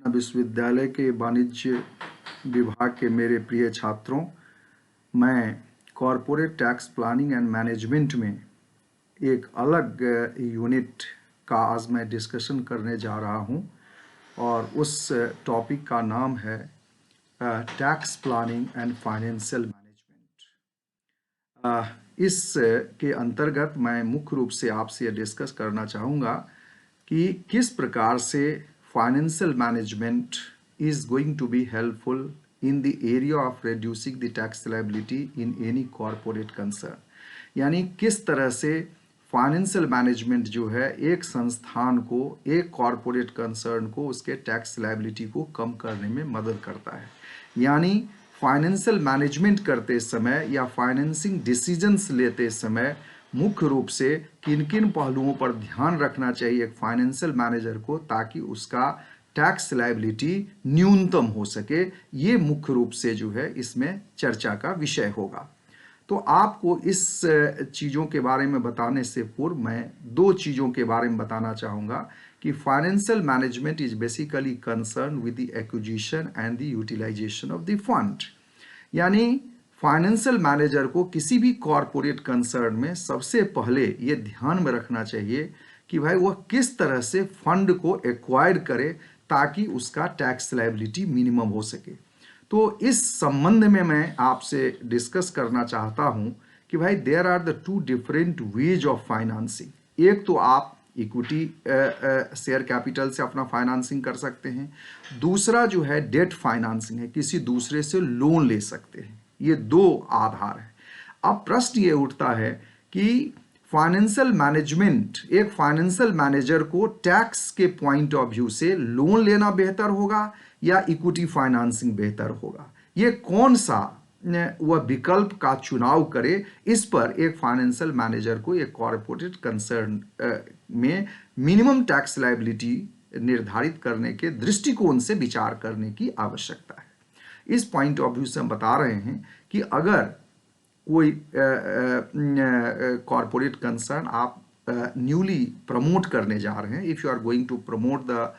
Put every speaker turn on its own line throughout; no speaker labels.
विश्वविद्यालय के वाणिज्य विभाग के मेरे प्रिय छात्रों, मैं corporate tax planning and management में एक अलग यूनिट का आज मैं डिस्कशन करने जा रहा हूं और उस टॉपिक का नाम है tax planning and financial management. इस के अंतर्गत मैं मुख्य रूप से आपसे यह डिस्कस करना चाहूँगा कि किस प्रकार से financial management is going to be helpful in the area of reducing the tax liability in any corporate concern। यानी किस तरह से फाइनेंशियल मैनेजमेंट जो है एक संस्थान को, एक कॉरपोरेट कंसर्न को उसके टैक्स लायबिलिटी को कम करने में मदद करता है। यानी फाइनेंशियल मैनेजमेंट करते समय या फाइनेंसिंग डिसीजंस लेते समय मुख्य रूप से किन किन पहलुओं पर ध्यान रखना चाहिए एक फाइनेंशियल मैनेजर को, ताकि उसका टैक्स लायबिलिटी न्यूनतम हो सके। ये मुख्य रूप से जो है इसमें चर्चा का विषय होगा। तो आपको इस चीज़ों के बारे में बताने से पूर्व मैं दो चीज़ों के बारे में बताना चाहूँगा कि financial management is basically concern with the acquisition and the utilisation of the fund. यानी फाइनेंशियल मैनेजर को किसी भी कॉरपोरेट कंसर्न में सबसे पहले ये ध्यान में रखना चाहिए कि भाई वह किस तरह से फंड को एक्वायर करे ताकि उसका टैक्स लायबिलिटी मिनिमम हो सके। तो इस संबंध में मैं आपसे डिस्कस करना चाहता हूं कि भाई there are the two different ways of financing. एक तो आप इक्विटी शेयर कैपिटल से अपना फाइनेंसिंग कर सकते हैं, दूसरा जो है डेट फाइनेंसिंग है, किसी दूसरे से लोन ले सकते हैं। ये दो आधार है। अब प्रश्न ये उठता है कि फाइनेंशियल मैनेजमेंट, एक फाइनेंशियल मैनेजर को टैक्स के पॉइंट ऑफ व्यू से लोन लेना बेहतर होगा या इक्विटी फाइनेंसिंग बेहतर होगा। ये कौन सा वह विकल्प का चुनाव करे, इस पर एक फाइनेंशियल मैनेजर को एक कॉर्पोरेट कंसर्न में मिनिमम टैक्स लायबिलिटी निर्धारित करने के दृष्टिकोण से विचार करने की आवश्यकता है। इस पॉइंट ऑफ व्यू से हम बता रहे हैं कि अगर कोई कॉरपोरेट कंसर्न आप न्यूली प्रमोट करने जा रहे हैं, if you are going to promote the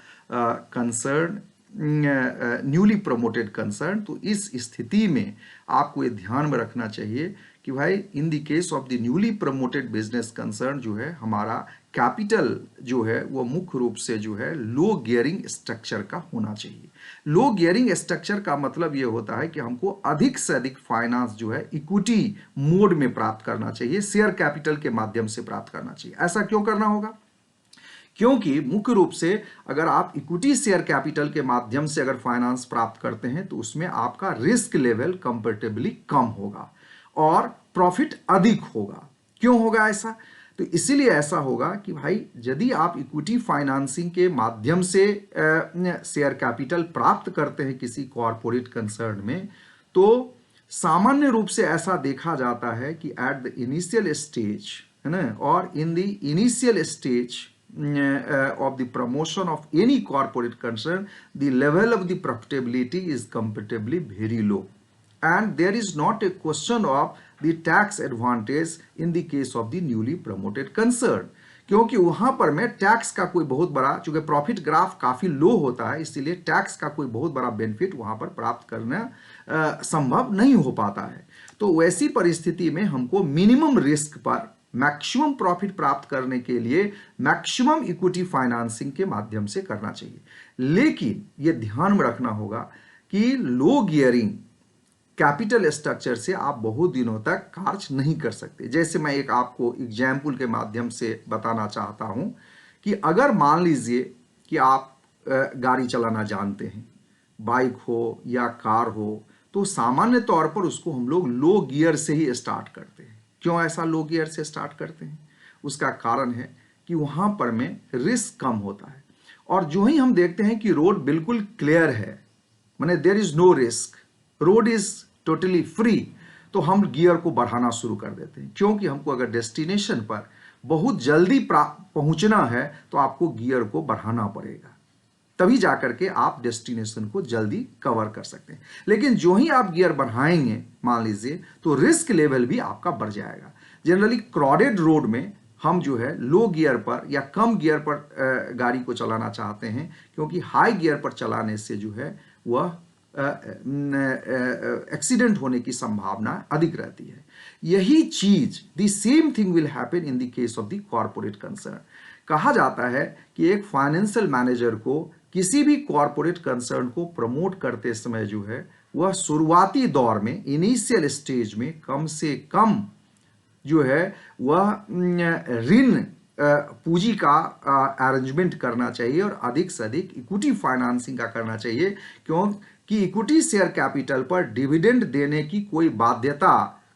concern newly promoted concern, तो इस स्थिति में आपको ये ध्यान में रखना चाहिए कि भाई इन the case of the newly promoted business concern जो है हमारा कैपिटल जो है वो मुख्य रूप से जो है लो गियरिंग स्ट्रक्चर का होना चाहिए। लो गियरिंग स्ट्रक्चर का मतलब ये होता है कि हमको अधिक से अधिक फाइनेंस जो है इक्विटी मोड में प्राप्त करना चाहिए, शेयर कैपिटल के माध्यम से प्राप्त करना चाहिए। ऐसा क्यों करना होगा? क्योंकि मुख्य रूप से अगर आप इक्विटी शेयर कैपिटल के माध्यम से अगर फाइनेंस प्राप्त करते हैं तो उसमें आपका रिस्क लेवल कंपैरेटिवली कम होगा और प्रॉफिट अधिक होगा। क्यों होगा ऐसा? तो इसीलिए ऐसा होगा कि भाई यदि आप इक्विटी फाइनेंसिंग के माध्यम से शेयर कैपिटल प्राप्त करते हैं किसी कॉरपोरेट कंसर्न में, तो सामान्य रूप से ऐसा देखा जाता है कि एट द इनिशियल स्टेज है ना, और in the initial stage of the promotion of any corporate concern, the level of the profitability is comparatively very low, and there is not a question of the tax advantage in the case of the newly promoted concern। क्योंकि वहां पर में tax का कोई बहुत बड़ा, चूंकि profit graph काफी लो होता है, इसीलिए टैक्स का कोई बहुत बड़ा बेनिफिट वहां पर प्राप्त करना संभव नहीं हो पाता है। तो वैसी परिस्थिति में हमको मिनिमम रिस्क पर मैक्सिमम प्रॉफिट प्राप्त करने के लिए मैक्सिमम इक्विटी फाइनेंसिंग के माध्यम से करना चाहिए। लेकिन यह ध्यान में रखना होगा कि लो गियरिंग कैपिटल स्ट्रक्चर से आप बहुत दिनों तक कार्य नहीं कर सकते। जैसे मैं एक आपको एग्जाम्पल के माध्यम से बताना चाहता हूं कि अगर मान लीजिए कि आप गाड़ी चलाना जानते हैं, बाइक हो या कार हो, तो सामान्य तौर पर उसको हम लोग लो गियर से ही स्टार्ट करते हैं। क्यों ऐसा लो गियर से स्टार्ट करते हैं? उसका कारण है कि वहां पर में रिस्क कम होता है, और जो ही हम देखते हैं कि रोड बिल्कुल क्लियर है, माने there is no risk, road is totally free, तो हम गियर को बढ़ाना शुरू कर देते हैं। क्योंकि हमको अगर डेस्टिनेशन पर बहुत जल्दी पहुंचना है तो आपको गियर को बढ़ाना पड़ेगा, तभी जाकर के आप डेस्टिनेशन को जल्दी कवर कर सकते हैं। लेकिन जो ही आप गियर बढ़ाएंगे मान लीजिए, तो रिस्क लेवल भी आपका बढ़ जाएगा। जनरली क्राउडेड रोड में हम जो है लो गियर पर या कम गियर पर गाड़ी को चलाना चाहते हैं, क्योंकि हाई गियर पर चलाने से जो है वह एक्सीडेंट होने की संभावना अधिक रहती है। यही चीज the same thing will happen in the case of the corporate concern. कहा जाता है कि एक फाइनेंशियल मैनेजर को किसी भी कॉर्पोरेट कंसर्न को प्रमोट करते समय जो है वह शुरुआती दौर में, इनिशियल स्टेज में कम से कम जो है वह ऋण पूंजी का अरेंजमेंट करना चाहिए और अधिक से अधिक इक्विटी फाइनेंसिंग का करना चाहिए, क्योंकि इक्विटी शेयर कैपिटल पर डिविडेंड देने की कोई बाध्यता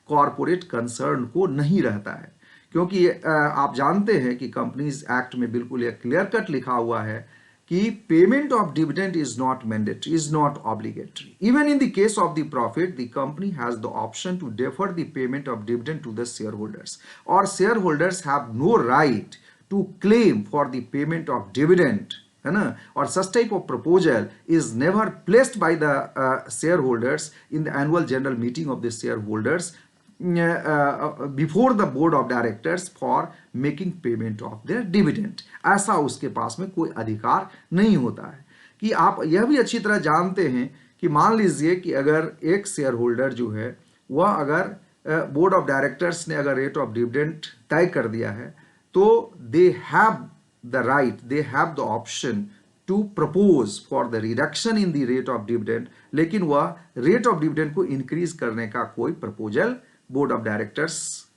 कॉरपोरेट कंसर्न को नहीं रहता है। क्योंकि आप जानते हैं कि कंपनीज एक्ट में बिल्कुल एक क्लियर कट लिखा हुआ है कि payment of dividend is not mandatory, is not obligatory. Even in the case of the profit the company has the option to defer the payment of dividend to the shareholders, और shareholders have no right to claim for the payment of dividend, है ना। और such type of proposal is never placed by the shareholders in the annual general meeting of the share holders before the board of directors for making payment of their dividend. ऐसा उसके पास में कोई अधिकार नहीं होता है। कि आप यह भी अच्छी तरह जानते हैं कि मान लीजिए कि अगर एक शेयर होल्डर जो है वह अगर बोर्ड ऑफ डायरेक्टर्स ने अगर रेट ऑफ डिविडेंड तय कर दिया है, तो they have the right, they have the option to propose for the reduction in the rate of dividend, लेकिन वह रेट ऑफ डिविडेंड को इंक्रीज करने का कोई प्रपोजल बोर्ड ऑफ डायरेक्टर्स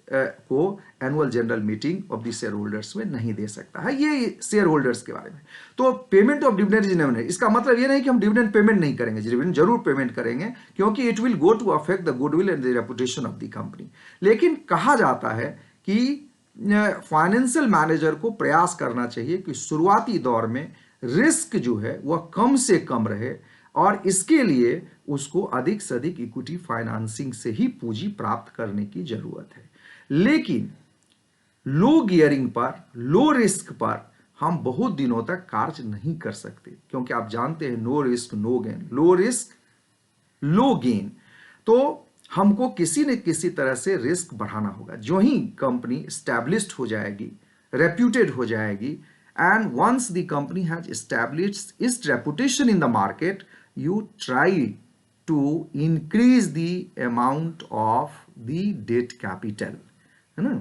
को annual general meeting of the shareholders में नहीं दे सकता है। ये शेयर होल्डर्स के बारे में। तो payment of dividend is never, इसका मतलब ये नहीं कि हम डिविडेंड पेमेंट नहीं करेंगे, डिविडेंड जरूर पेमेंट करेंगे, क्योंकि it will go to affect the goodwill and the reputation of the company. लेकिन कहा जाता है कि फाइनेंशियल मैनेजर को प्रयास करना चाहिए कि शुरुआती दौर में रिस्क जो है वह कम से कम रहे, और इसके लिए उसको अधिक से अधिक इक्विटी फाइनेंसिंग से ही पूंजी प्राप्त करने की जरूरत है। लेकिन लो गियरिंग पर, लो रिस्क पर हम बहुत दिनों तक कार्य नहीं कर सकते, क्योंकि आप जानते हैं no risk no gain, low risk low gain. तो हमको किसी न किसी तरह से रिस्क बढ़ाना होगा। जो ही कंपनी स्टैब्लिश्ड हो जाएगी, रेप्यूटेड हो जाएगी, and once the company has established its reputation in the market, you try to increase the amount of the debt capital, है ना।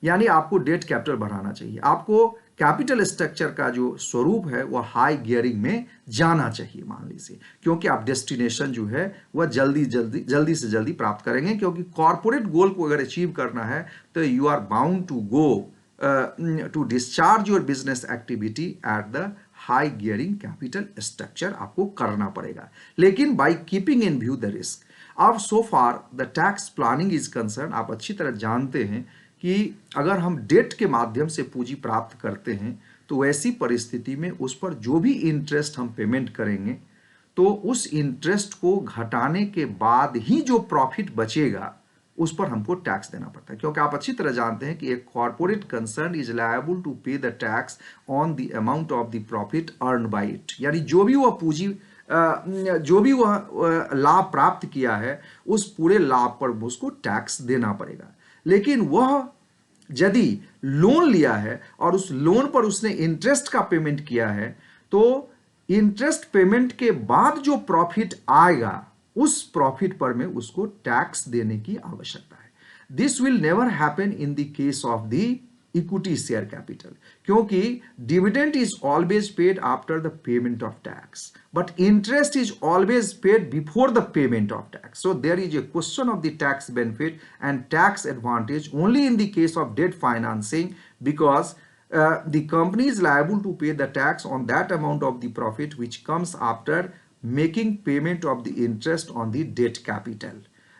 यानी आपको डेट कैपिटल बढ़ाना चाहिए, आपको कैपिटल स्ट्रक्चर का जो स्वरूप है वह हाई गियरिंग में जाना चाहिए, मान लीजिए, क्योंकि आप डेस्टिनेशन जो है वह जल्दी से जल्दी प्राप्त करेंगे। क्योंकि कॉर्पोरेट गोल को अगर अचीव करना है तो you are bound to go to discharge your business activity at the high gearing capital structure आपको करना पड़ेगा, लेकिन by keeping in view the risk. अब so far the tax planning is concern, आप अच्छी तरह जानते हैं कि अगर हम डेट के माध्यम से पूंजी प्राप्त करते हैं तो वैसी परिस्थिति में उस पर जो भी इंटरेस्ट हम पेमेंट करेंगे, तो उस इंटरेस्ट को घटाने के बाद ही जो प्रॉफिट बचेगा उस पर हमको टैक्स देना पड़ता है। क्योंकि आप अच्छी तरह जानते हैं कि एक corporate concern is liable to pay the tax on the amount of the profit earn by it, यानी जो भी वह पूंजी जो भी वह लाभ प्राप्त किया है उस पूरे लाभ पर उसको टैक्स देना पड़ेगा। लेकिन वह यदि लोन लिया है और उस लोन पर उसने इंटरेस्ट का पेमेंट किया है, तो इंटरेस्ट पेमेंट के बाद जो प्रॉफिट आएगा उस प्रॉफिट पर में उसको टैक्स देने की आवश्यकता है। This will never happen in the case of the equity share capital, क्योंकि dividend is always paid after the payment of tax, but interest is always paid before the payment of tax. So there is a question of the tax benefit and tax advantage only in the case of debt financing, because the company is liable to pay the tax on that amount of the profit which comes after making payment of the interest on the debt capital.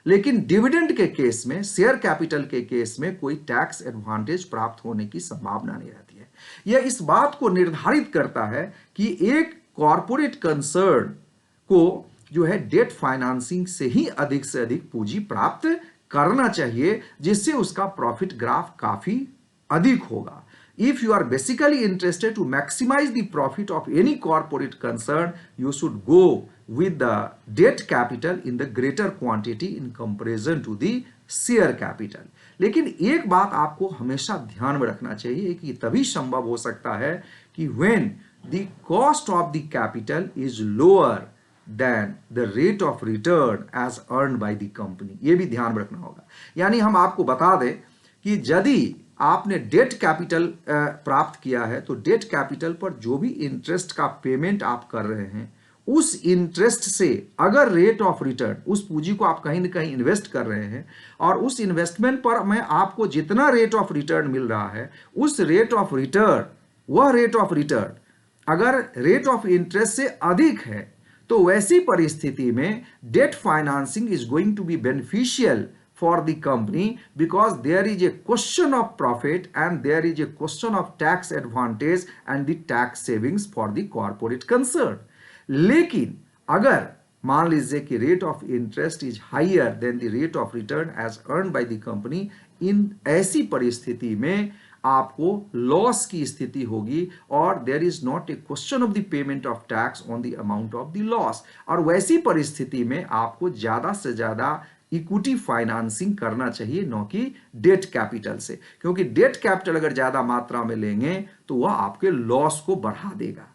लेकिन dividend के case में, share capital के case में कोई tax advantage प्राप्त होने की संभावना नहीं रहती है। यह इस बात को निर्धारित करता है कि एक कॉर्पोरेट कंसर्न को जो है डेट फाइनेंसिंग से ही अधिक पूंजी प्राप्त करना चाहिए, जिससे उसका प्रॉफिट ग्राफ काफी अधिक होगा। If you are basically interested to maximize the profit of any corporate concern, you should go with the debt capital in the greater quantity in comparison to the share capital. लेकिन एक बात आपको हमेशा ध्यान में रखना चाहिए कि तभी संभव हो सकता है कि when the cost of the capital is lower than the rate of return as earn by the company. ये भी ध्यान में रखना होगा। यानी हम आपको बता दें कि यदि आपने डेट कैपिटल प्राप्त किया है तो डेट कैपिटल पर जो भी इंटरेस्ट का पेमेंट आप कर रहे हैं उस इंटरेस्ट से अगर रेट ऑफ रिटर्न, उस पूंजी को आप कहीं ना कहीं इन्वेस्ट कर रहे हैं और उस इन्वेस्टमेंट पर मैं आपको जितना रेट ऑफ रिटर्न मिल रहा है उस रेट ऑफ रिटर्न, वह रेट ऑफ रिटर्न अगर रेट ऑफ इंटरेस्ट से अधिक है तो वैसी परिस्थिति में debt financing is going to be beneficial for the company because there is a question of profit and there is a question of tax advantage and the tax savings for the corporate concern. लेकिन अगर मान लीजिए कि rate of interest is higher than the rate of return as earn by the company, इन ऐसी परिस्थिति में आपको लॉस की स्थिति होगी और there is not a question of the payment of tax on the amount of the loss. और वैसी परिस्थिति में आपको ज्यादा से ज्यादा इक्विटी फाइनेंसिंग करना चाहिए न कि डेट कैपिटल से, क्योंकि डेट कैपिटल अगर ज्यादा मात्रा में लेंगे तो वह आपके लॉस को बढ़ा देगा।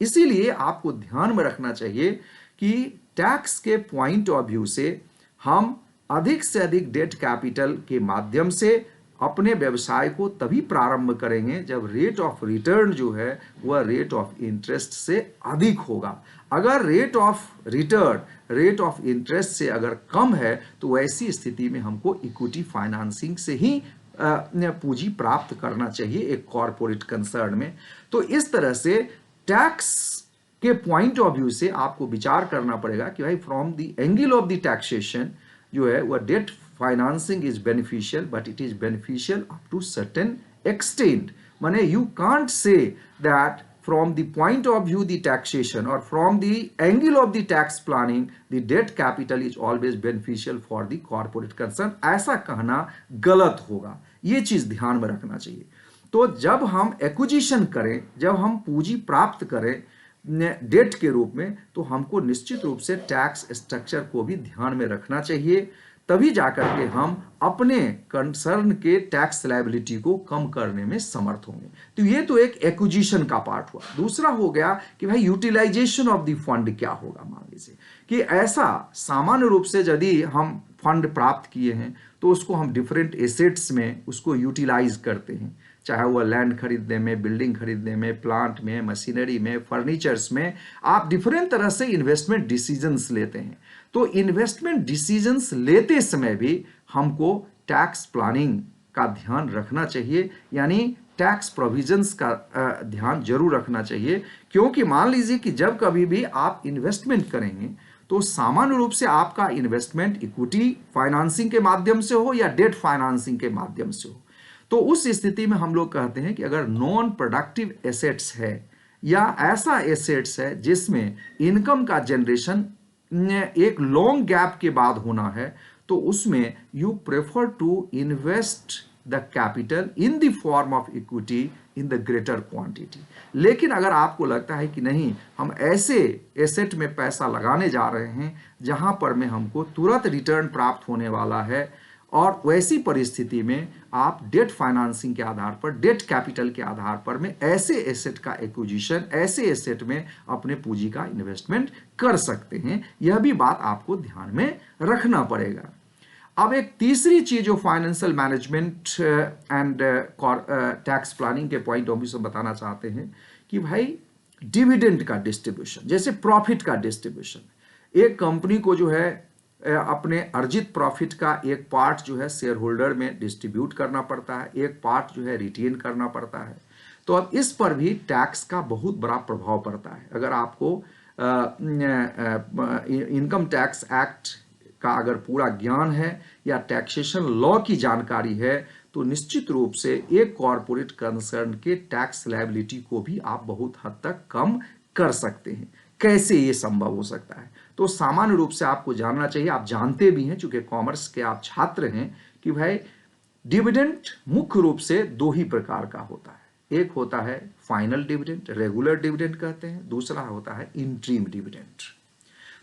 इसीलिए आपको ध्यान में रखना चाहिए कि टैक्स के पॉइंट ऑफ व्यू से हम अधिक से अधिक डेट कैपिटल के माध्यम से अपने व्यवसाय को तभी प्रारंभ करेंगे जब रेट ऑफ रिटर्न जो है वह रेट ऑफ इंटरेस्ट से अधिक होगा। अगर rate of return rate of interest से अगर कम है तो वैसी स्थिति में हमको इक्विटी फाइनेंसिंग से ही पूंजी प्राप्त करना चाहिए एक कॉरपोरेट कंसर्न में। तो इस तरह से टैक्स के पॉइंट ऑफ व्यू से आपको विचार करना पड़ेगा कि भाई from the angle of the taxation जो है वह debt financing is beneficial but it is beneficial up to certain extent. माने you can't say that from the point of view the taxation or from the angle of the tax planning the debt capital is always beneficial for the corporate concern, ऐसा कहना गलत होगा। ये चीज ध्यान में रखना चाहिए। तो जब हम एक्विजिशन करें, जब हम पूंजी प्राप्त करें डेट के रूप में, तो हमको निश्चित रूप से टैक्स स्ट्रक्चर को भी ध्यान में रखना चाहिए, तभी जाकर के हम अपने कंसर्न के टैक्स लायबिलिटी को कम करने में समर्थ होंगे। तो ये तो एक एक्विजिशन का पार्ट हुआ। दूसरा हो गया कि भाई यूटिलाइजेशन ऑफ द फंड क्या होगा। मान लीजिए कि ऐसा सामान्य रूप से यदि हम फंड प्राप्त किए हैं तो उसको हम डिफरेंट एसेट्स में उसको यूटिलाइज करते हैं, चाहे वह लैंड खरीदने में, बिल्डिंग खरीदने में, प्लांट में, मशीनरी में, फर्नीचर्स में, आप डिफरेंट तरह से इन्वेस्टमेंट डिसीजंस लेते हैं। तो इन्वेस्टमेंट डिसीजंस लेते समय भी हमको टैक्स प्लानिंग का ध्यान रखना चाहिए, यानी टैक्स प्रोविजंस का ध्यान जरूर रखना चाहिए। क्योंकि मान लीजिए कि जब कभी भी आप इन्वेस्टमेंट करेंगे तो सामान्य रूप से आपका इन्वेस्टमेंट इक्विटी फाइनेंसिंग के माध्यम से हो या डेट फाइनेंसिंग के माध्यम से हो, तो उस स्थिति में हम लोग कहते हैं कि अगर नॉन प्रोडक्टिव एसेट्स है या ऐसा एसेट्स है जिसमें इनकम का जनरेशन एक लॉन्ग गैप के बाद होना है, तो उसमें you prefer to invest the capital in the form of equity in the greater quantity. लेकिन अगर आपको लगता है कि नहीं, हम ऐसे एसेट में पैसा लगाने जा रहे हैं जहां पर में हमको तुरंत रिटर्न प्राप्त होने वाला है, और वैसी परिस्थिति में आप डेट फाइनेंसिंग के आधार पर, डेट कैपिटल के आधार पर में ऐसे एसेट का एक्विजिशन, ऐसे एसेट में अपने पूंजी का इन्वेस्टमेंट कर सकते हैं। यह भी बात आपको ध्यान में रखना पड़ेगा। अब एक तीसरी चीज जो financial management and tax planning के पॉइंट ऑफ व्यू से बताना चाहते हैं कि भाई डिविडेंड का डिस्ट्रीब्यूशन, जैसे प्रॉफिट का डिस्ट्रीब्यूशन, एक कंपनी को जो है अपने अर्जित प्रॉफिट का एक पार्ट जो है शेयर होल्डर में डिस्ट्रीब्यूट करना पड़ता है, एक पार्ट जो है रिटेन करना पड़ता है। तो अब इस पर भी टैक्स का बहुत बड़ा प्रभाव पड़ता है। अगर आपको इनकम टैक्स एक्ट का अगर पूरा ज्ञान है या टैक्सेशन लॉ की जानकारी है तो निश्चित रूप से एक कॉरपोरेट कंसर्न के टैक्स लायबिलिटी को भी आप बहुत हद तक कम कर सकते हैं। कैसे ये संभव हो सकता है? तो सामान्य रूप से आपको जानना चाहिए, आप जानते भी हैं चूंकि कॉमर्स के आप छात्र हैं, कि भाई डिविडेंड मुख्य रूप से दो ही प्रकार का होता है। एक होता है फाइनल डिविडेंड, रेगुलर डिविडेंड कहते हैं, दूसरा होता है इंटरिम डिविडेंड।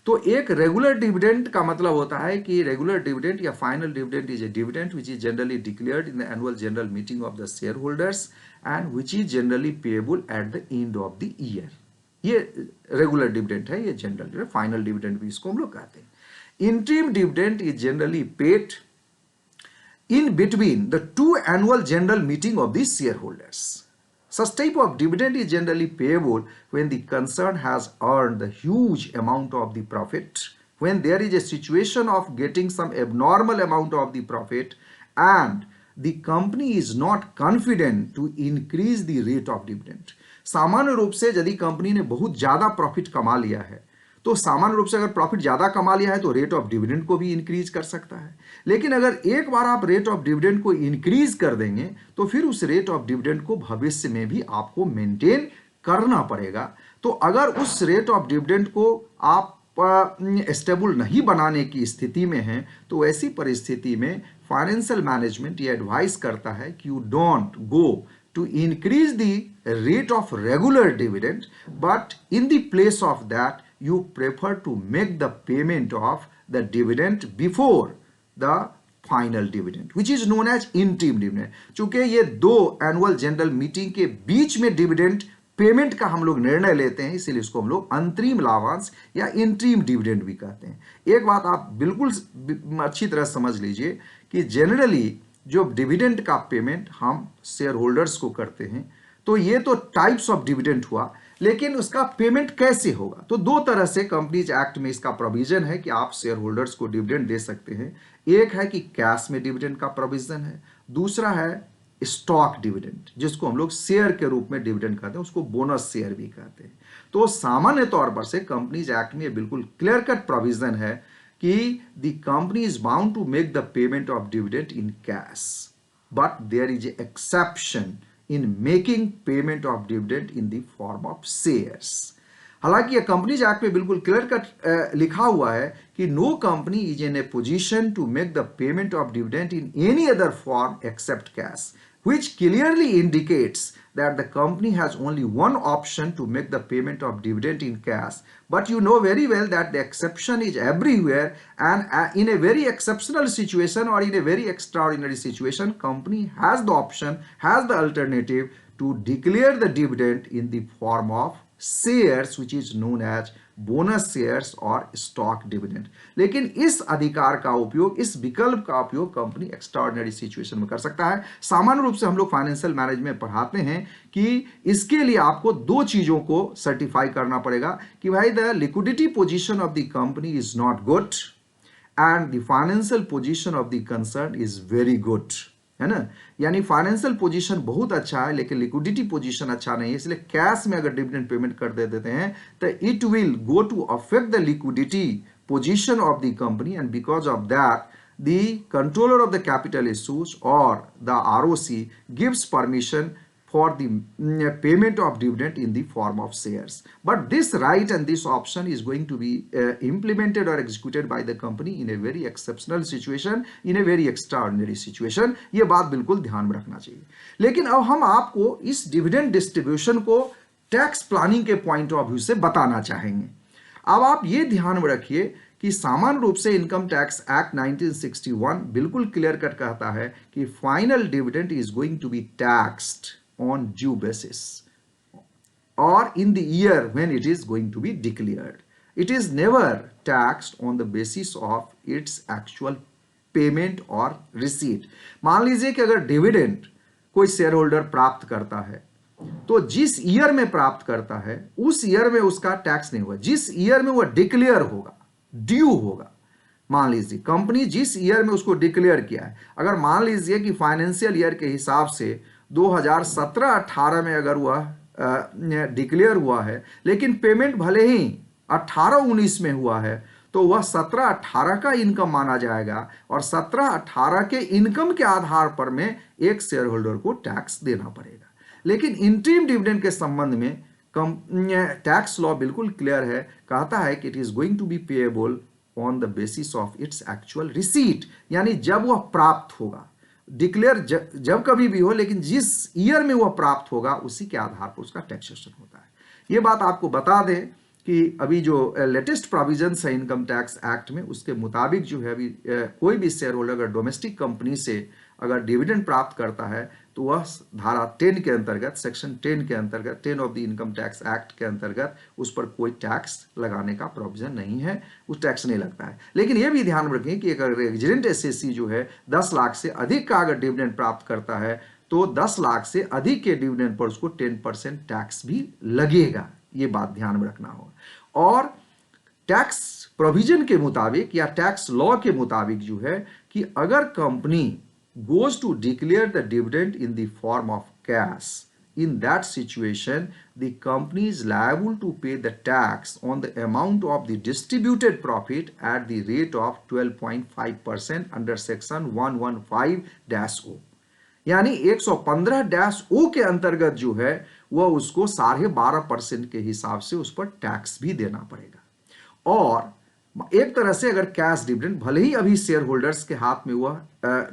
तो एक रेगुलर डिविडेंड का मतलब होता है कि रेगुलर डिविडेंड या final dividend is a dividend which is generally declared in the annual general meeting of the share holders and which is generally payable at the end of the year. ये regular dividend है, ये general final dividend भी इसको हम लोग कहते हैं। Interim dividend is generally paid in between the two annual general meeting of the shareholders. Such type of dividend is generally payable when the concern has earned the huge amount of the profit, when there is a situation of getting some abnormal amount of the profit and the company is not confident to increase the rate of dividend. सामान्य रूप से यदि company ने बहुत ज़्यादा profit कमा लिया है तो सामान्य रूप से अगर प्रॉफिट ज़्यादा कमा लिया है तो रेट ऑफ डिविडेंड को भी इंक्रीज कर सकता है। लेकिन अगर एक बार आप रेट ऑफ डिविडेंड को इंक्रीज कर देंगे तो फिर उस रेट ऑफ डिविडेंड को भविष्य में भी आपको मेंटेन करना पड़ेगा। तो अगर उस रेट ऑफ डिविडेंड को आप स्टेबल नहीं बनाने की स्थिति में हैं तो ऐसी परिस्थिति में फाइनेंशियल मैनेजमेंट ये एडवाइस करता है कि you don't go to increase the rate of regular dividend, but in the place of that you prefer to make the payment of the dividend before the final dividend which is known as interim dividend। चूंकि ये दो annual general meeting के बीच में dividend payment का हम लोग निर्णय लेते हैं, इसीलिए इसको हम लोग अंतरिम लाभांश या इंटरिम डिविडेंड भी कहते हैं। एक बात आप बिल्कुल अच्छी तरह समझ लीजिए कि जनरली जो डिविडेंड का पेमेंट हम शेयर होल्डर्स को करते हैं तो ये तो टाइप्स ऑफ डिविडेंड हुआ, लेकिन उसका पेमेंट कैसे होगा? तो दो तरह से कंपनीज एक्ट में इसका प्रोविजन है कि आप शेयर होल्डर्स को डिविडेंड दे सकते हैं। एक है कि कैश में डिविडेंड का प्रोविजन है, दूसरा है स्टॉक डिविडेंड जिसको हम लोग शेयर के रूप में डिविडेंड कहते हैं, उसको बोनस शेयर भी कहते हैं। तो सामान्य तौर पर से कंपनीज एक्ट में बिल्कुल क्लियर कट प्रोविजन है कि the company is bound to make the payment of dividend in cash, but there is an exception in making payment of dividend in the form of shares। हालांकि ये companies act में बिल्कुल clear cut लिखा हुआ है कि no company is in a position to make the payment of dividend in any other form except cash, which clearly indicates that the company has only one option to make the payment of dividend in cash, but you know very well that the exception is everywhere, and in a very exceptional situation or in a very extraordinary situation, company has the option, has the alternative to declare the dividend in the form of shares which is known as bonus shares और stock dividend. लेकिन इस अधिकार का उपयोग, इस विकल्प का उपयोग कंपनी एक्स्ट्राऑर्डिनरी सिचुएशन में कर सकता है। सामान्य रूप से हम लोग फाइनेंशियल मैनेजमेंट पढ़ाते हैं कि इसके लिए आपको दो चीजों को सर्टिफाई करना पड़ेगा कि भाई the liquidity position of the company is not good and the financial position of the concern is very good, है ना। यानी फाइनेंशियल पोजीशन बहुत अच्छा है लेकिन लिक्विडिटी पोजीशन अच्छा नहीं है, इसलिए कैश में अगर डिविडेंड पेमेंट कर देते हैं तो it will go to affect the liquidity position of the company, and because of that the controller of the capital issues और the ROC gives permission for the payment of dividend in the form of shares. But this right and this option is going to be implemented or executed by the company in a very exceptional situation, in a very extraordinary situation। ये बात बिल्कुल ध्यान में रखना चाहिए। लेकिन अब हम आपको इस डिविडेंड डिस्ट्रीब्यूशन को टैक्स प्लानिंग के पॉइंट ऑफ व्यू से बताना चाहेंगे। अब आप ये ध्यान में रखिए कि सामान्य रूप से इनकम टैक्स एक्ट 1961 बिल्कुल क्लियर कट कहता है कि final dividend is going to be taxed on due basis or in the year when it is going to be declared. It is never taxed on the basis of its actual payment or receipt। मान लीजिए कि अगर dividend कोई share holder प्राप्त करता है तो जिस ईयर में प्राप्त करता है उस ईयर में उसका टैक्स नहीं होगा, जिस ईयर में वह डिक्लेयर होगा, ड्यू होगा। मान लीजिए कंपनी जिस ईयर में उसको डिक्लेयर किया है, अगर मान लीजिए कि फाइनेंशियल ईयर के हिसाब से 2017-18 में अगर वह डिक्लेयर हुआ है लेकिन पेमेंट भले ही 18-19 में हुआ है तो वह 17-18 का इनकम माना जाएगा और 17-18 के इनकम के आधार पर में एक शेयर होल्डर को टैक्स देना पड़ेगा। लेकिन इंटरिम डिविडेंड के संबंध में टैक्स लॉ बिल्कुल क्लियर है, कहता है कि it is going to be payable on the basis of its actual receipt, यानी जब वह प्राप्त होगा, डिक्लेयर जब कभी भी हो लेकिन जिस ईयर में वह प्राप्त होगा उसी के आधार पर उसका टैक्सेशन होता है। ये बात आपको बता दें कि अभी जो लेटेस्ट प्रोविजंस है इनकम टैक्स एक्ट में, उसके मुताबिक जो है अभी कोई भी शेयर होल्डर अगर डोमेस्टिक कंपनी से अगर डिविडेंड प्राप्त करता है तो वह धारा 10 के अंतर्गत, सेक्शन 10 के अंतर्गत, 10 of the income tax act के अंतर्गत उस पर कोई टैक्स लगाने का प्रोविजन नहीं है, उस टैक्स नहीं लगता है। लेकिन यह भी ध्यान में रखें कि अगर रेजिडेंट एसएससी जो है 10 लाख से अधिक का अगर डिविडेंड प्राप्त करता है तो 10 लाख से अधिक के डिविडेंड पर उसको 10% टैक्स भी लगेगा, ये बात ध्यान में रखना होगा। और टैक्स प्रोविजन के मुताबिक या टैक्स लॉ के मुताबिक जो है कि अगर company goes to declare the dividend in the form of cash, in that situation the company is liable to pay the tax on the amount of the distributed profit at the rate of 12.5% under section 115-O। यानी 115-O के अंतर्गत जो है वह उसको 12.5% के हिसाब से उस पर टैक्स भी देना पड़ेगा। और एक तरह से अगर कैश डिविडेंड भले ही अभी शेयर होल्डर्स के हाथ में वह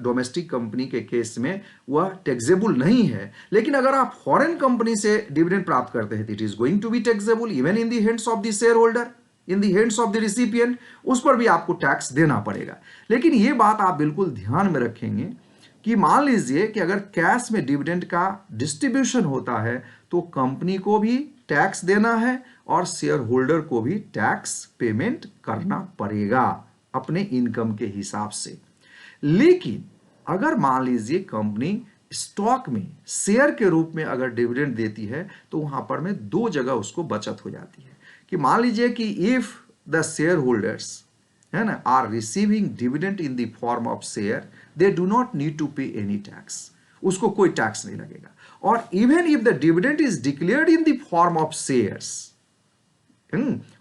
डोमेस्टिक कंपनी के केस में वह टैक्सेबल नहीं है, लेकिन अगर आप फॉरेन कंपनी से डिविडेंड प्राप्त करते हैं it is going to be taxable even in the hands of the shareholder, in the hands of the recipient, उस पर भी आपको टैक्स देना पड़ेगा। लेकिन यह बात आप बिल्कुल ध्यान में रखेंगे कि मान लीजिए कि अगर कैश में डिविडेंड का डिस्ट्रीब्यूशन होता है तो कंपनी को भी टैक्स देना है और शेयर होल्डर को भी टैक्स पेमेंट करना पड़ेगा अपने इनकम के हिसाब से। लेकिन अगर मान लीजिए कंपनी स्टॉक में शेयर के रूप में अगर डिविडेंड देती है तो वहां पर में दो जगह उसको बचत हो जाती है कि मान लीजिए कि इफ द शेयर होल्डर्स है ना are receiving dividend in the form of share they do not need to pay any tax, उसको कोई टैक्स नहीं लगेगा। और even if the dividend is declared in the form of shares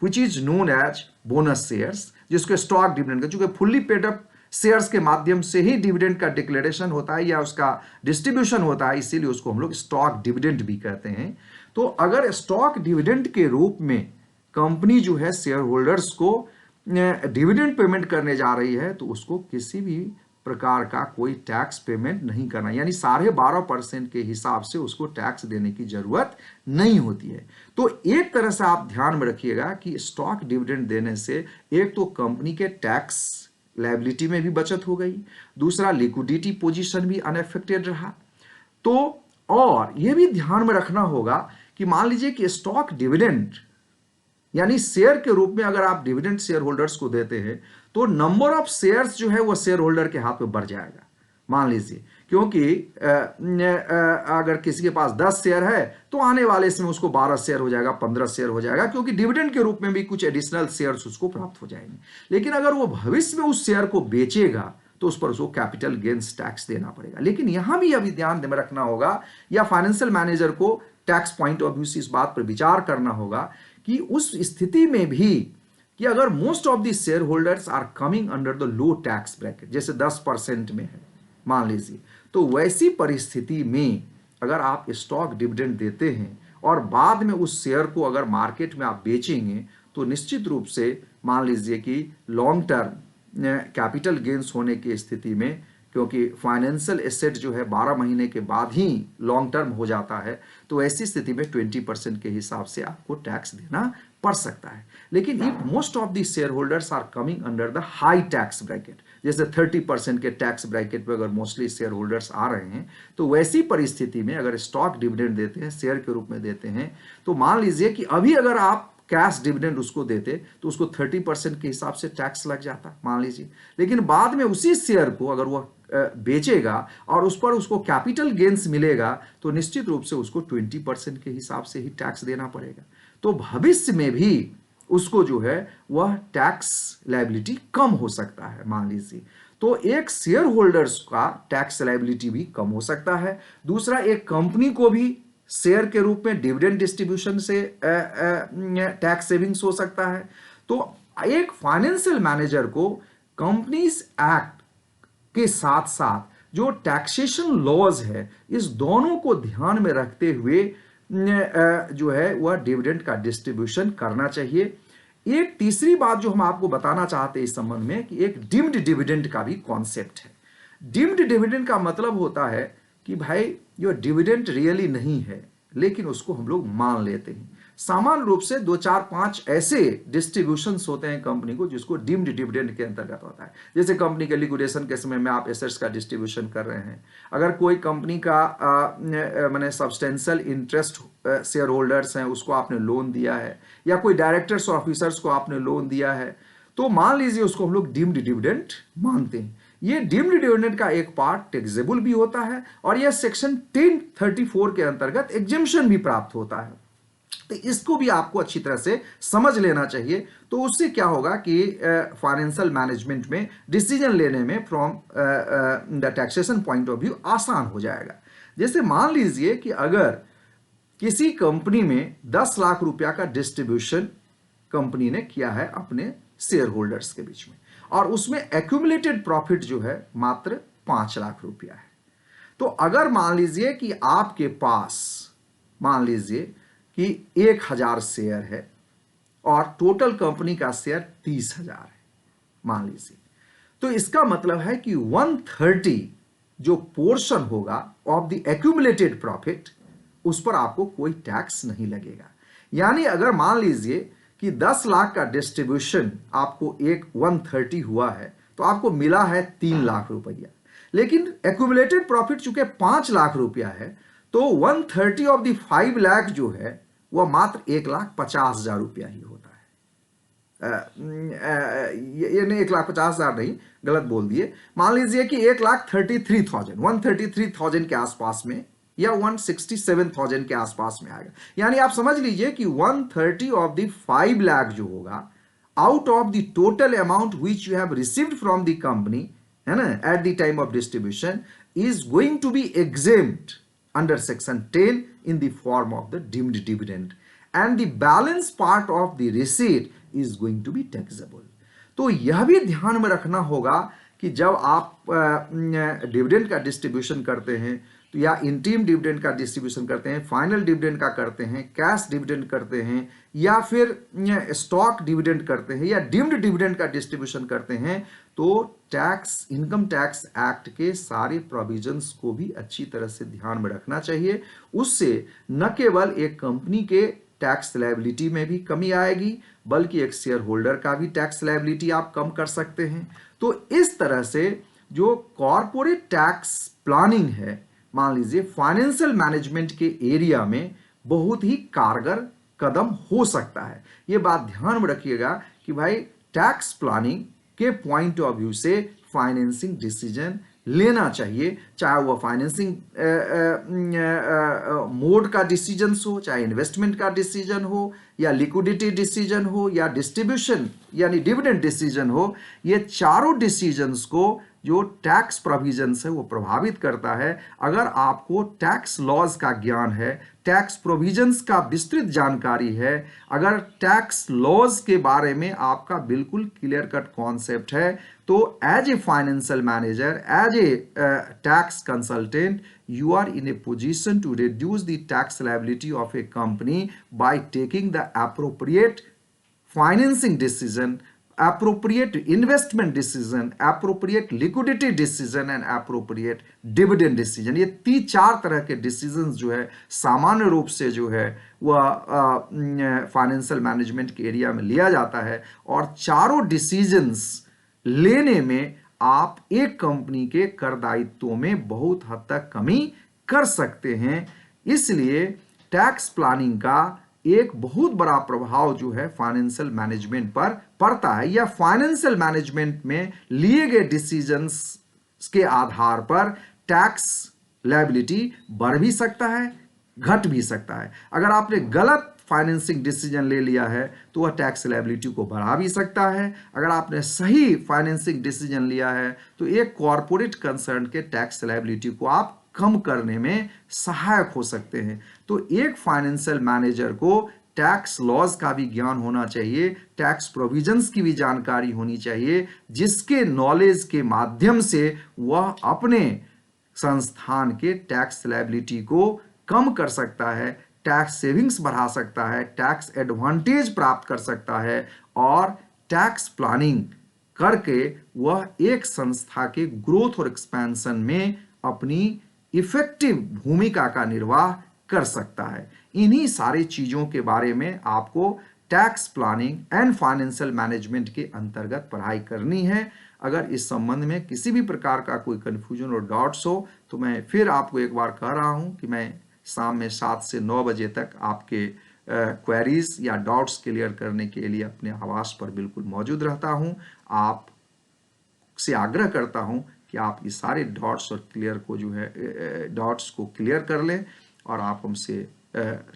which is known as bonus shares, जिसको stock dividend का, चूंकि fully paid up shares के माध्यम से ही डिविडेंड का डिक्लेरेशन होता है या उसका डिस्ट्रीब्यूशन होता है, इसीलिए उसको हम लोग स्टॉक डिविडेंड भी कहते हैं। तो अगर स्टॉक डिविडेंड के रूप में कंपनी जो है शेयर होल्डर्स को डिविडेंड पेमेंट करने जा रही है तो उसको किसी भी प्रकार का कोई टैक्स पेमेंट नहीं करना, यानी 12.5% के हिसाब से उसको टैक्स देने की जरूरत नहीं होती है। तो एक तरह से आप ध्यान में रखिएगा कि स्टॉक डिविडेंड देने से एक तो कंपनी के टैक्स लायबिलिटी में भी बचत हो गई, दूसरा लिक्विडिटी पोजीशन भी अनअफेक्टेड रहा। तो और यह भी ध्यान में रखना होगा कि मान लीजिए कि स्टॉक डिविडेंड यानी शेयर के रूप में अगर आप डिविडेंड शेयर होल्डर्स को देते हैं तो नंबर ऑफ शेयर्स जो है वो शेयर होल्डर के हाथ में बढ़ जाएगा, मान लीजिए, क्योंकि अगर किसी के पास 10 शेयर है तो आने वाले इसमें उसको 12 शेयर हो जाएगा, 15 शेयर हो जाएगा, क्योंकि डिविडेंड के रूप में भी कुछ एडिशनल शेयर्स उसको प्राप्त हो जाएंगे। लेकिन अगर वो भविष्य में उस शेयर को बेचेगा तो उस पर उसको कैपिटल गेन्स टैक्स देना पड़ेगा। लेकिन यहां भी अभी ध्यान में रखना होगा या फाइनेंशियल मैनेजर को टैक्स पॉइंट ऑफ व्यू से इस बात पर विचार करना होगा कि उस स्थिति में भी कि अगर most of the shareholders are coming under the low tax bracket, जैसे 10% में है मान लीजिए, तो वैसी परिस्थिति में अगर आप स्टॉक डिविडेंड देते हैं और बाद में उस शेयर को अगर मार्केट में आप बेचेंगे तो निश्चित रूप से मान लीजिए कि लॉन्ग टर्म कैपिटल गेन्स होने की स्थिति में, क्योंकि फाइनेंशियल एसेट जो है 12 महीने के बाद ही लॉन्ग टर्म हो जाता है, तो ऐसी स्थिति में 20% के हिसाब से आपको टैक्स देना पड़ सकता है। लेकिन if most of the shareholders are coming under the high tax bracket, जैसे 30% के टैक्स ब्रैकेट पे अगर मोस्टली शेयर होल्डर्स आ रहे हैं, तो वैसी परिस्थिति में अगर स्टॉक डिविडेंड देते हैं, शेयर के रूप में देते हैं, तो मान लीजिए कि अभी अगर आप कैश डिविडेंड उसको देते तो उसको 30% के हिसाब से टैक्स लग जाता मान लीजिए। लेकिन बाद में उसी शेयर को अगर वह बेचेगा और उस पर उसको कैपिटल गेन्स मिलेगा तो निश्चित रूप से उसको 20% के हिसाब से ही टैक्स देना पड़ेगा। तो भविष्य में भी उसको जो है वह टैक्स लायबिलिटी कम हो सकता है मान लीजिए। तो एक शेयर होल्डर्स का टैक्स लायबिलिटी भी कम हो सकता है, दूसरा एक कंपनी को भी शेयर के रूप में डिविडेंड डिस्ट्रीब्यूशन से टैक्स सेविंग्स हो सकता है। तो एक फाइनेंशियल मैनेजर को कंपनीज एक्ट के साथ साथ जो टैक्सेशन लॉज है इस दोनों को ध्यान में रखते हुए जो है वह डिविडेंड का डिस्ट्रीब्यूशन करना चाहिए। एक तीसरी बात जो हम आपको बताना चाहते हैं इस संबंध में कि एक डिम्ड डिविडेंड का भी कॉन्सेप्ट है। डिम्ड डिविडेंड का मतलब होता है कि भाई जो डिविडेंड रियली नहीं है, लेकिन उसको हम लोग मान लेते हैं। सामान्य रूप से 2 4 5 ऐसे डिस्ट्रीब्यूशंस होते हैं कंपनी को जिसको डीम्ड डिविडेंड के अंतर्गत होता है। जैसे कंपनी के लिक्विडेशन के समय में आप एसेट्स का डिस्ट्रीब्यूशन कर रहे हैं, अगर कोई कंपनी का माने सब्सटेंशियल इंटरेस्ट शेयर होल्डर्स हैं उसको आपने लोन दिया है, या कोई डायरेक्टर्स और ऑफिसर्स को आपने लोन दिया है, तो मान लीजिए उसको हम लोग डीम्ड डिविडेंड मानते हैं। ये डीम्ड डिविडेंड का एक पार्ट टैक्सेबल भी होता है और यह सेक्शन 1034 के अंतर्गत एग्जेम्पशन भी प्राप्त होता है। तो इसको भी आपको अच्छी तरह से समझ लेना चाहिए। तो उससे क्या होगा कि फाइनेंशियल मैनेजमेंट में डिसीजन लेने में from the taxation point of view आसान हो जाएगा। जैसे मान लीजिए कि अगर किसी कंपनी में 10 लाख रुपया का डिस्ट्रीब्यूशन कंपनी ने किया है अपने शेयर होल्डर्स के बीच में, और उसमें एक्यूमुलेटेड प्रॉफिट जो है मात्र 5 लाख रुपया है। तो अगर मान लीजिए कि आपके पास मान लीजिए कि 1000 शेयर है और टोटल कंपनी का शेयर 30,000 है मान लीजिए, तो इसका मतलब है कि 130 जो पोर्शन होगा ऑफ द एक्यूमुलेटेड प्रॉफिट, उस पर आपको कोई टैक्स नहीं लगेगा। यानी अगर मान लीजिए कि 10 लाख का डिस्ट्रीब्यूशन आपको एक 130 हुआ है तो आपको मिला है 3 लाख रुपया, लेकिन एक्यूमुलेटेड प्रॉफिट चूंकि 5 लाख रुपया है तो 130 ऑफ द 5 लाख जो है वह मात्र 1,50,000 रुपया ही होता है। ये नहीं 1,50,000 नहीं, गलत बोल दिए। मान लीजिए कि 1,33,000 133,000 के आसपास में या 167,000 के आसपास में आएगा। यानी आप समझ लीजिए कि 130 ऑफ द 5 लाख जो होगा out of the total amount which you have received from the company, है ना, at the time of distribution is going to be exempt under section 10 in the form of the deemed dividend, and the balance part of the receipt is going to be taxable। तो यह भी ध्यान में रखना होगा कि जब आप डिविडेंड का डिस्ट्रीब्यूशन करते हैं तो या इंटीम डिविडेंड का डिस्ट्रीब्यूशन करते हैं, फाइनल डिविडेंड का करते हैं, कैश डिविडेंड करते हैं, या फिर स्टॉक डिविडेंड करते हैं, या डीम्ड डिविडेंड का डिस्ट्रीब्यूशन करते हैं, तो टैक्स इनकम टैक्स एक्ट के सारे प्रोविजंस को भी अच्छी तरह से ध्यान में रखना चाहिए। उससे न केवल एक कंपनी के टैक्स लायबिलिटी में भी कमी आएगी, बल्कि एक शेयर होल्डर का भी टैक्स लायबिलिटी आप कम कर सकते हैं। तो इस तरह से जो कॉरपोरेट टैक्स प्लानिंग है, मान लीजिए फाइनेंशियल मैनेजमेंट के एरिया में बहुत ही कारगर कदम हो सकता है। ये बात ध्यान में रखिएगा कि भाई टैक्स प्लानिंग के पॉइंट ऑफ व्यू से फाइनेंसिंग डिसीजन लेना चाहिए, चाहे वह फाइनेंसिंग मोड का डिसीजन हो, चाहे इन्वेस्टमेंट का डिसीजन हो, या लिक्विडिटी डिसीजन हो, या डिस्ट्रीब्यूशन यानी डिविडेंड डिसीजन हो। ये चारों डिसीजंस को जो टैक्स प्रोविजंस है वो प्रभावित करता है। अगर आपको टैक्स लॉज का ज्ञान है, टैक्स प्रोविजंस का विस्तृत जानकारी है, अगर टैक्स लॉज के बारे में आपका बिल्कुल क्लियर कट कॉन्सेप्ट है, तो as a financial manager, as a tax consultant, you are in a position to reduce the tax liability of a company by taking the appropriate financing decision, appropriate investment decision, appropriate liquidity decision and appropriate dividend decision। ये 3-4 तरह के decisions जो है सामान्य रूप से जो है वह फाइनेंशियल मैनेजमेंट के एरिया में लिया जाता है, और चारों डिसीजंस लेने में आप एक कंपनी के कर दायित्वों में बहुत हद तक कमी कर सकते हैं। इसलिए टैक्स प्लानिंग का एक बहुत बड़ा प्रभाव जो है फाइनेंशियल मैनेजमेंट पर पड़ता है, या फाइनेंशियल मैनेजमेंट में लिए गए डिसीजंस के आधार पर टैक्स लायबिलिटी बढ़ भी सकता है, घट भी सकता है। अगर आपने गलत फाइनेंसिंग डिसीजन ले लिया है तो वह टैक्स लायबिलिटी को बढ़ा भी सकता है। अगर आपने सही फाइनेंसिंग डिसीजन लिया है तो एक कॉरपोरेट कंसर्न के टैक्स लायबिलिटी को आप कम करने में सहायक हो सकते हैं। तो एक फाइनेंशियल मैनेजर को टैक्स लॉज का भी ज्ञान होना चाहिए, टैक्स प्रोविजंस की भी जानकारी होनी चाहिए, जिसके नॉलेज के माध्यम से वह अपने संस्थान के टैक्स लायबिलिटी को कम कर सकता है, टैक्स सेविंग्स बढ़ा सकता है, टैक्स एडवांटेज प्राप्त कर सकता है, और टैक्स प्लानिंग करके वह एक संस्था के ग्रोथ और एक्सपेंशन में अपनी इफेक्टिव भूमिका का निर्वाह कर सकता है। इन्हीं सारी चीज़ों के बारे में आपको tax planning and financial management के अंतर्गत पढ़ाई करनी है। अगर इस संबंध में किसी भी प्रकार का कोई कन्फ्यूजन और डाउट्स हो तो मैं फिर आपको एक बार कह रहा हूं कि मैं शाम में 7 से 9 बजे तक आपके क्वेरीज या डाउट्स क्लियर करने के लिए अपने आवास पर बिल्कुल मौजूद रहता हूं। आप से आग्रह करता हूं कि आप ये सारे डॉट्स और क्लियर को जो है डॉट्स को क्लियर कर लें और आप हमसे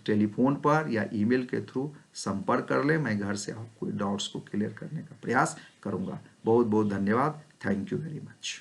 टेलीफोन पर या ईमेल के थ्रू संपर्क कर लें। मैं घर से आपको डाउट्स को क्लियर करने का प्रयास करूंगा। बहुत बहुत धन्यवाद। Thank you very much.